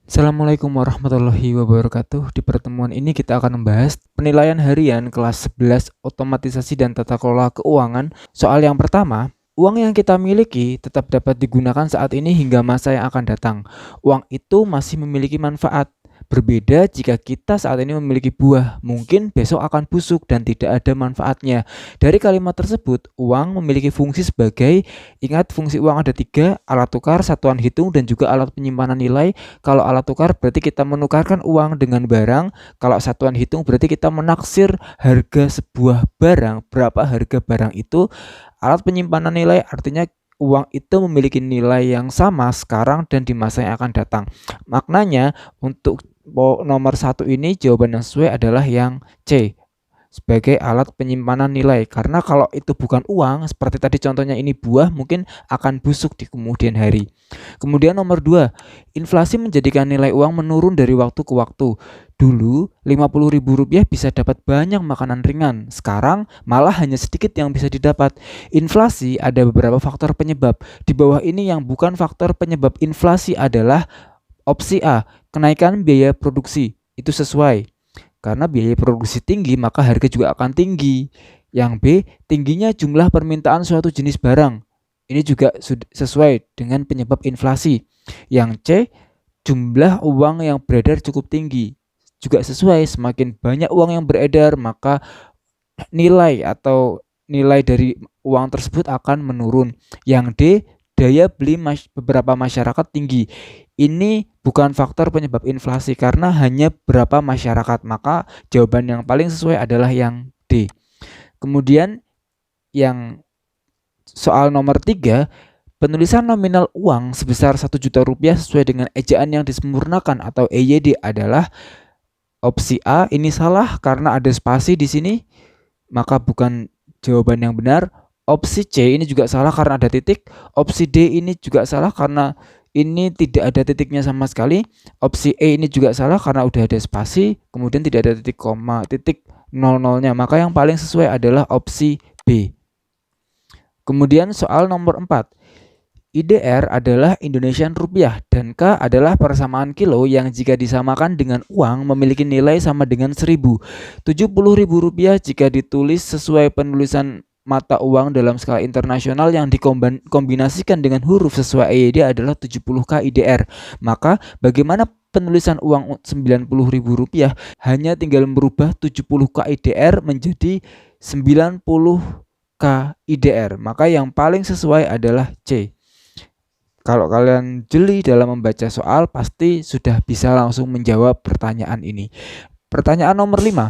Assalamualaikum warahmatullahi wabarakatuh. Di pertemuan ini kita akan membahas penilaian harian kelas 11 otomatisasi dan tata kelola keuangan. Soal yang pertama, uang yang kita miliki tetap dapat digunakan saat ini hingga masa yang akan datang. Uang itu masih memiliki manfaat. Berbeda jika kita saat ini memiliki buah, mungkin besok akan busuk dan tidak ada manfaatnya. Dari kalimat tersebut, uang memiliki fungsi sebagai, ingat fungsi uang ada tiga, alat tukar, satuan hitung, dan juga alat penyimpanan nilai. Kalau alat tukar berarti kita menukarkan uang dengan barang. Kalau satuan hitung berarti kita menaksir harga sebuah barang, berapa harga barang itu. Alat penyimpanan nilai artinya uang itu memiliki nilai yang sama sekarang dan di masa yang akan datang. Maknanya untuk nomor satu ini jawaban yang sesuai adalah yang C sebagai alat penyimpanan nilai, karena kalau itu bukan uang seperti tadi contohnya ini buah mungkin akan busuk di kemudian hari. Kemudian nomor 2, inflasi menjadikan nilai uang menurun dari waktu ke waktu. Dulu Rp50.000 bisa dapat banyak makanan ringan, sekarang malah hanya sedikit yang bisa didapat. Inflasi ada beberapa faktor penyebab. Di bawah ini yang bukan faktor penyebab inflasi adalah opsi A, kenaikan biaya produksi. Itu sesuai. Karena biaya produksi tinggi, maka harga juga akan tinggi. Yang B, tingginya jumlah permintaan suatu jenis barang. Ini juga sesuai dengan penyebab inflasi. Yang C, jumlah uang yang beredar cukup tinggi. Juga sesuai, semakin banyak uang yang beredar, maka nilai dari uang tersebut akan menurun. Yang D, daya beli beberapa masyarakat tinggi. Ini bukan faktor penyebab inflasi karena hanya beberapa masyarakat, maka jawaban yang paling sesuai adalah yang D. Kemudian yang soal nomor 3, penulisan nominal uang sebesar Rp1.000.000 sesuai dengan ejaan yang disempurnakan atau EYD adalah opsi A. Ini salah karena ada spasi di sini, maka bukan jawaban yang benar. Opsi C ini juga salah karena ada titik. Opsi D ini juga salah karena ini tidak ada titiknya sama sekali. Opsi E ini juga salah karena udah ada spasi, kemudian tidak ada titik koma, titik 00-nya. Maka yang paling sesuai adalah opsi B. Kemudian soal nomor 4. IDR adalah Indonesian Rupiah dan K adalah persamaan kilo yang jika disamakan dengan uang memiliki nilai sama dengan 1.000. Rp70.000 jika ditulis sesuai penulisan mata uang dalam skala internasional yang dikombinasikan dengan huruf sesuai EYD adalah 70K IDR. Maka bagaimana penulisan uang Rp90.000? Hanya tinggal merubah 70K IDR menjadi 90K IDR. Maka yang paling sesuai adalah C. Kalau kalian jeli dalam membaca soal, pasti sudah bisa langsung menjawab pertanyaan ini. Pertanyaan nomor 5.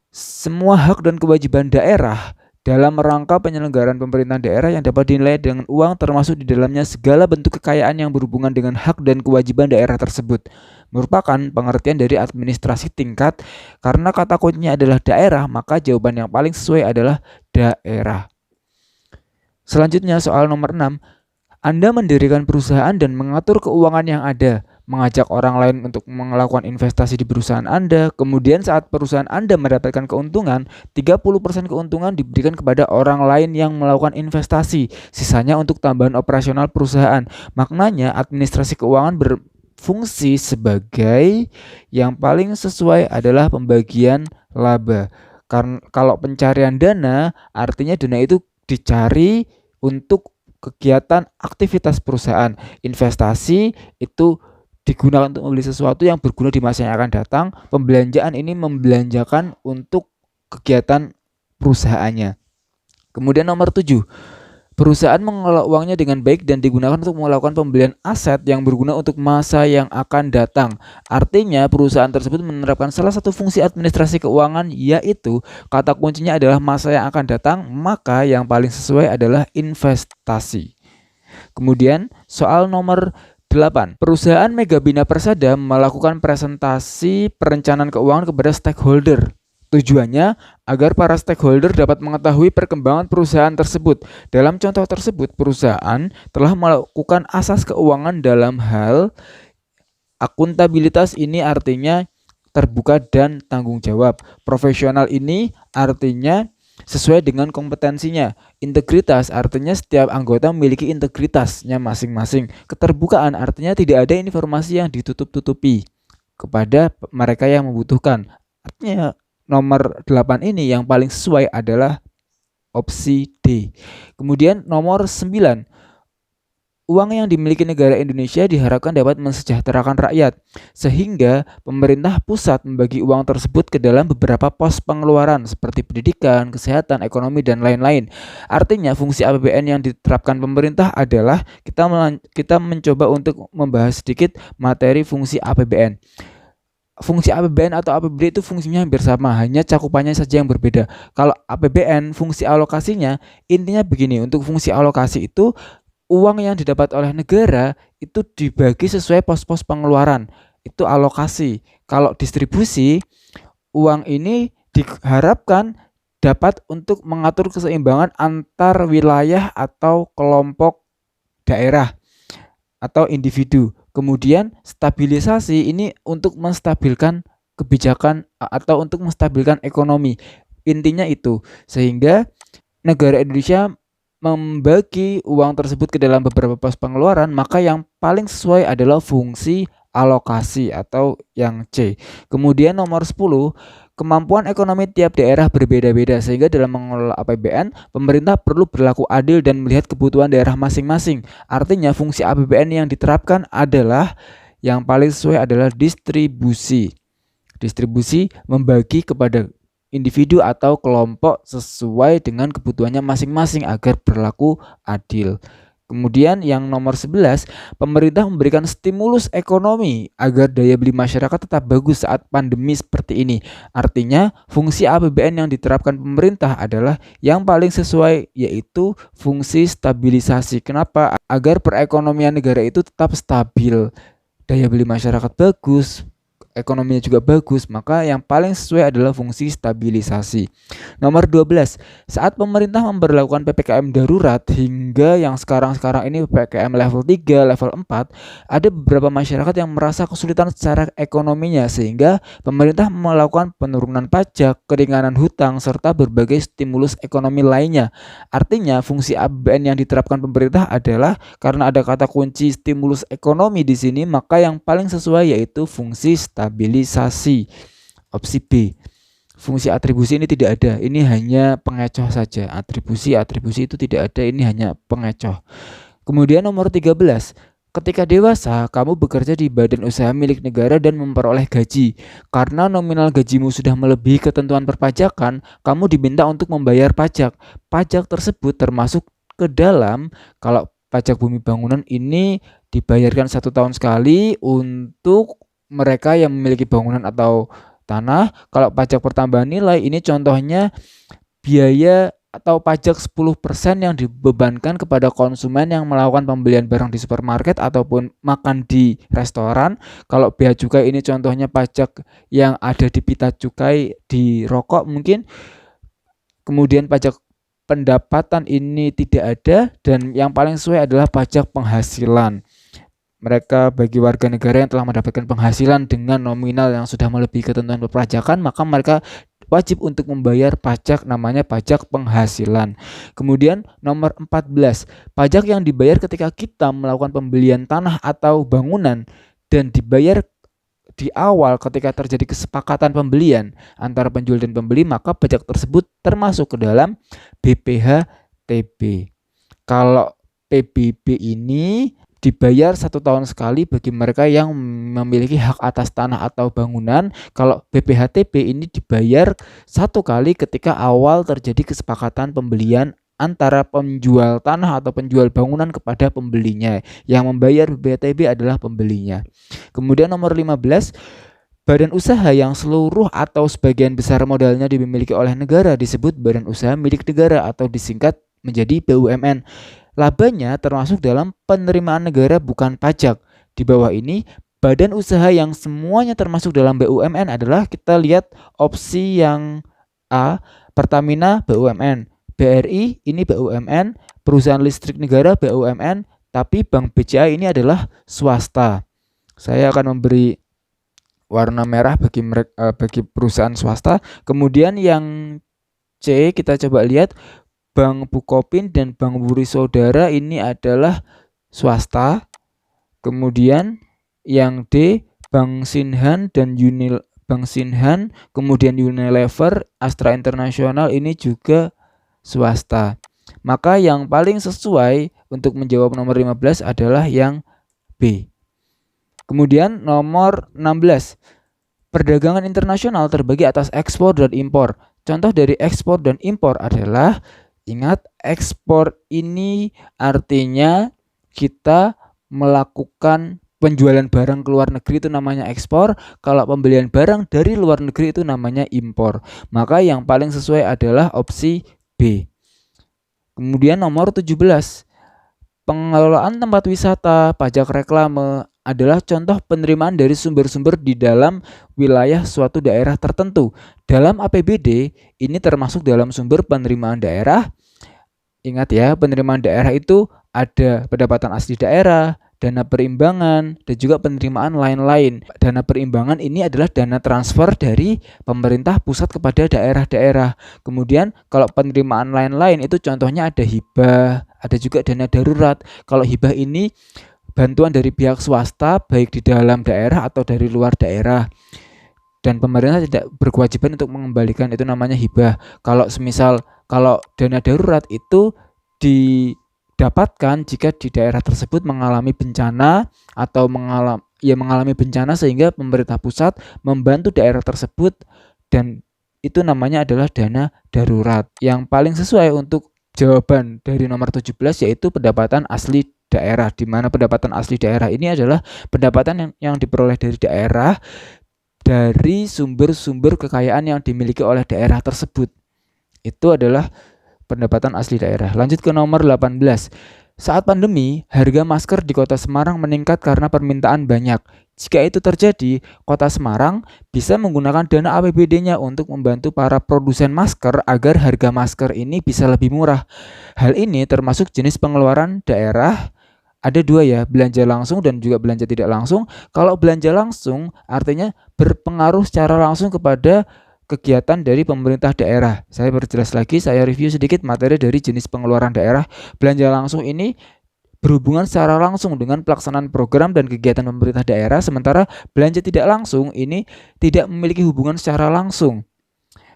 Semua hak dan kewajiban daerah dalam rangka penyelenggaraan pemerintahan daerah yang dapat dinilai dengan uang termasuk di dalamnya segala bentuk kekayaan yang berhubungan dengan hak dan kewajiban daerah tersebut merupakan pengertian dari administrasi tingkat. Karena kata kuncinya adalah daerah, maka jawaban yang paling sesuai adalah daerah. Selanjutnya soal nomor 6. Anda mendirikan perusahaan dan mengatur keuangan yang ada, mengajak orang lain untuk melakukan investasi di perusahaan Anda, kemudian saat perusahaan Anda mendapatkan keuntungan, 30% keuntungan diberikan kepada orang lain yang melakukan investasi, sisanya untuk tambahan operasional perusahaan. Maknanya administrasi keuangan berfungsi sebagai yang paling sesuai adalah pembagian laba. Karena kalau pencarian dana, artinya dana itu dicari untuk kegiatan aktivitas perusahaan. Investasi itu digunakan untuk membeli sesuatu yang berguna di masa yang akan datang. Pembelanjaan ini membelanjakan untuk kegiatan perusahaannya. Kemudian nomor 7. Perusahaan mengelola uangnya dengan baik dan digunakan untuk melakukan pembelian aset yang berguna untuk masa yang akan datang. Artinya perusahaan tersebut menerapkan salah satu fungsi administrasi keuangan, yaitu kata kuncinya adalah masa yang akan datang, maka yang paling sesuai adalah investasi. Kemudian soal nomor 8. Perusahaan Megabina Persada melakukan presentasi perencanaan keuangan kepada stakeholder. Tujuannya agar para stakeholder dapat mengetahui perkembangan perusahaan tersebut. Dalam contoh tersebut, perusahaan telah melakukan asas keuangan dalam hal akuntabilitas, ini artinya terbuka dan tanggung jawab. Profesional ini artinya sesuai dengan kompetensinya. Integritas artinya setiap anggota memiliki integritasnya masing-masing. Keterbukaan artinya tidak ada informasi yang ditutup-tutupi kepada mereka yang membutuhkan. Artinya nomor 8 ini yang paling sesuai adalah opsi D. Kemudian nomor 9, uang yang dimiliki negara Indonesia diharapkan dapat mensejahterakan rakyat, sehingga pemerintah pusat membagi uang tersebut ke dalam beberapa pos pengeluaran seperti pendidikan, kesehatan, ekonomi, dan lain-lain. Artinya fungsi APBN yang diterapkan pemerintah adalah kita mencoba untuk membahas sedikit materi fungsi APBN. Fungsi APBN atau APBD itu fungsinya hampir sama, hanya cakupannya saja yang berbeda. Kalau APBN, fungsi alokasinya intinya begini, untuk fungsi alokasi itu uang yang didapat oleh negara itu dibagi sesuai pos-pos pengeluaran. Itu alokasi. Kalau distribusi, uang ini diharapkan dapat untuk mengatur keseimbangan antar wilayah atau kelompok daerah atau individu. Kemudian stabilisasi ini untuk menstabilkan kebijakan atau untuk menstabilkan ekonomi. Intinya itu. Sehingga negara Indonesia membagi uang tersebut ke dalam beberapa pos pengeluaran, maka yang paling sesuai adalah fungsi alokasi atau yang C. Kemudian nomor 10, kemampuan ekonomi tiap daerah berbeda-beda, sehingga dalam mengelola APBN, pemerintah perlu berlaku adil dan melihat kebutuhan daerah masing-masing. Artinya fungsi APBN yang diterapkan adalah yang paling sesuai adalah distribusi. Distribusi membagi kepada individu atau kelompok sesuai dengan kebutuhannya masing-masing agar berlaku adil. Kemudian yang nomor 11, pemerintah memberikan stimulus ekonomi agar daya beli masyarakat tetap bagus saat pandemi seperti ini. Artinya fungsi APBN yang diterapkan pemerintah adalah yang paling sesuai, yaitu fungsi stabilisasi. Kenapa? Agar perekonomian negara itu tetap stabil, daya beli masyarakat bagus, ekonominya juga bagus, maka yang paling sesuai adalah fungsi stabilisasi. Nomor 12, saat pemerintah memberlakukan PPKM darurat hingga yang sekarang ini PPKM level 3, level 4, ada beberapa masyarakat yang merasa kesulitan secara ekonominya, sehingga pemerintah melakukan penurunan pajak, keringanan hutang, serta berbagai stimulus ekonomi lainnya. Artinya fungsi APBN yang diterapkan pemerintah adalah karena ada kata kunci stimulus ekonomi di sini, maka yang paling sesuai yaitu fungsi stabilisasi. Opsi B. Fungsi atribusi ini tidak ada, ini hanya pengecoh saja. Atribusi itu tidak ada, ini hanya pengecoh. Kemudian nomor 13, ketika dewasa, kamu bekerja di badan usaha milik negara dan memperoleh gaji. Karena nominal gajimu sudah melebihi ketentuan perpajakan, kamu diminta untuk membayar pajak. Pajak tersebut termasuk ke dalam, kalau pajak bumi bangunan ini dibayarkan 1 tahun sekali untuk mereka yang memiliki bangunan atau tanah. Kalau pajak pertambahan nilai ini contohnya biaya atau pajak 10% yang dibebankan kepada konsumen yang melakukan pembelian barang di supermarket ataupun makan di restoran. Kalau bea cukai ini contohnya pajak yang ada di pita cukai di rokok mungkin. Kemudian pajak pendapatan ini tidak ada, dan yang paling sesuai adalah pajak penghasilan. Mereka bagi warga negara yang telah mendapatkan penghasilan dengan nominal yang sudah melebihi ketentuan perpajakan, maka mereka wajib untuk membayar pajak, namanya pajak penghasilan. Kemudian nomor 14, pajak yang dibayar ketika kita melakukan pembelian tanah atau bangunan dan dibayar di awal ketika terjadi kesepakatan pembelian antara penjual dan pembeli, maka pajak tersebut termasuk ke dalam BPHTB. Kalau PBB ini dibayar 1 tahun sekali bagi mereka yang memiliki hak atas tanah atau bangunan. Kalau BPHTB ini dibayar 1 kali ketika awal terjadi kesepakatan pembelian antara penjual tanah atau penjual bangunan kepada pembelinya. Yang membayar BPHTB adalah pembelinya. Kemudian nomor 15, badan usaha yang seluruh atau sebagian besar modalnya dimiliki oleh negara disebut badan usaha milik negara atau disingkat menjadi BUMN. Labanya termasuk dalam penerimaan negara bukan pajak. Di bawah ini, badan usaha yang semuanya termasuk dalam BUMN adalah, kita lihat opsi yang A, Pertamina BUMN, BRI ini BUMN, perusahaan listrik negara BUMN, tapi Bank BCA ini adalah swasta. Saya akan memberi warna merah bagi perusahaan swasta. Kemudian yang C, kita coba lihat Bank Bukopin dan Bank Buri Saudara ini adalah swasta. Kemudian yang D, Bank Sinhan dan Bank Sinhan, kemudian Unilever, Astra International ini juga swasta. Maka yang paling sesuai untuk menjawab nomor 15 adalah yang B. Kemudian nomor 16. Perdagangan internasional terbagi atas ekspor dan impor. Contoh dari ekspor dan impor adalah, ingat, ekspor ini artinya kita melakukan penjualan barang ke luar negeri itu namanya ekspor. Kalau pembelian barang dari luar negeri itu namanya impor. Maka yang paling sesuai adalah opsi B. Kemudian nomor 17. Pengelolaan tempat wisata, pajak reklame adalah contoh penerimaan dari sumber-sumber di dalam wilayah suatu daerah tertentu. Dalam APBD, ini termasuk dalam sumber penerimaan daerah. Ingat ya, penerimaan daerah itu ada pendapatan asli daerah, dana perimbangan, dan juga penerimaan lain-lain. Dana perimbangan ini adalah dana transfer dari pemerintah pusat kepada daerah-daerah. Kemudian kalau penerimaan lain-lain itu contohnya ada hibah, ada juga dana darurat. Kalau hibah ini bantuan dari pihak swasta baik di dalam daerah atau dari luar daerah, dan pemerintah tidak berkewajiban untuk mengembalikan, itu namanya hibah. Kalau dana darurat itu didapatkan jika di daerah tersebut mengalami bencana atau mengalami bencana sehingga pemerintah pusat membantu daerah tersebut, dan itu namanya adalah dana darurat. Yang paling sesuai untuk jawaban dari nomor 17 yaitu pendapatan asli daerah, di mana pendapatan asli daerah ini adalah pendapatan yang diperoleh dari daerah dari sumber-sumber kekayaan yang dimiliki oleh daerah tersebut. Itu adalah pendapatan asli daerah. Lanjut ke nomor 18. Saat pandemi, harga masker di Kota Semarang meningkat karena permintaan banyak. Jika itu terjadi, Kota Semarang bisa menggunakan dana APBD-nya untuk membantu para produsen masker agar harga masker ini bisa lebih murah. Hal ini termasuk jenis pengeluaran daerah. Ada dua ya, belanja langsung dan juga belanja tidak langsung. Kalau belanja langsung artinya berpengaruh secara langsung kepada kegiatan dari pemerintah daerah. Saya perjelas lagi, saya review sedikit materi dari jenis pengeluaran daerah. Belanja langsung ini berhubungan secara langsung dengan pelaksanaan program dan kegiatan pemerintah daerah, sementara belanja tidak langsung ini tidak memiliki hubungan secara langsung.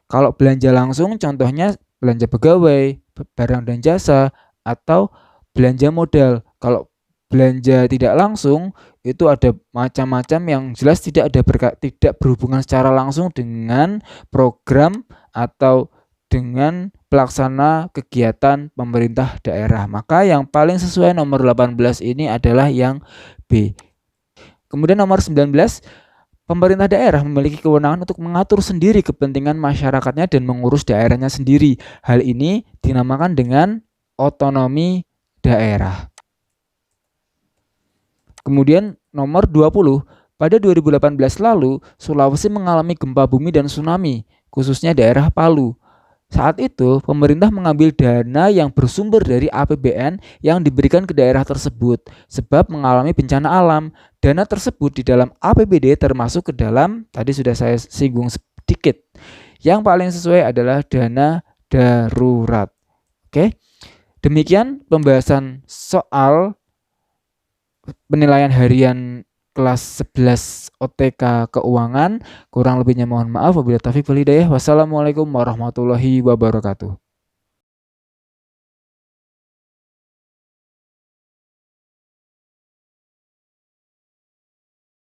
Kalau belanja langsung contohnya belanja pegawai, barang dan jasa, atau belanja modal. Kalau belanja tidak langsung itu ada macam-macam yang jelas tidak berhubungan secara langsung dengan program atau dengan pelaksana kegiatan pemerintah daerah. Maka yang paling sesuai nomor 18 ini adalah yang B. Kemudian nomor 19, pemerintah daerah memiliki kewenangan untuk mengatur sendiri kepentingan masyarakatnya dan mengurus daerahnya sendiri. Hal ini dinamakan dengan otonomi daerah. Kemudian nomor 20, pada 2018 lalu Sulawesi mengalami gempa bumi dan tsunami, khususnya daerah Palu. Saat itu pemerintah mengambil dana yang bersumber dari APBN yang diberikan ke daerah tersebut sebab mengalami bencana alam. Dana tersebut di dalam APBD termasuk ke dalam, tadi sudah saya singgung sedikit. Yang paling sesuai adalah dana darurat. Oke. Demikian pembahasan soal penilaian harian kelas 11 OTK keuangan. Kurang lebihnya mohon maaf. Wabillahi taufiq wal hidayah. Wassalamualaikum warahmatullahi wabarakatuh.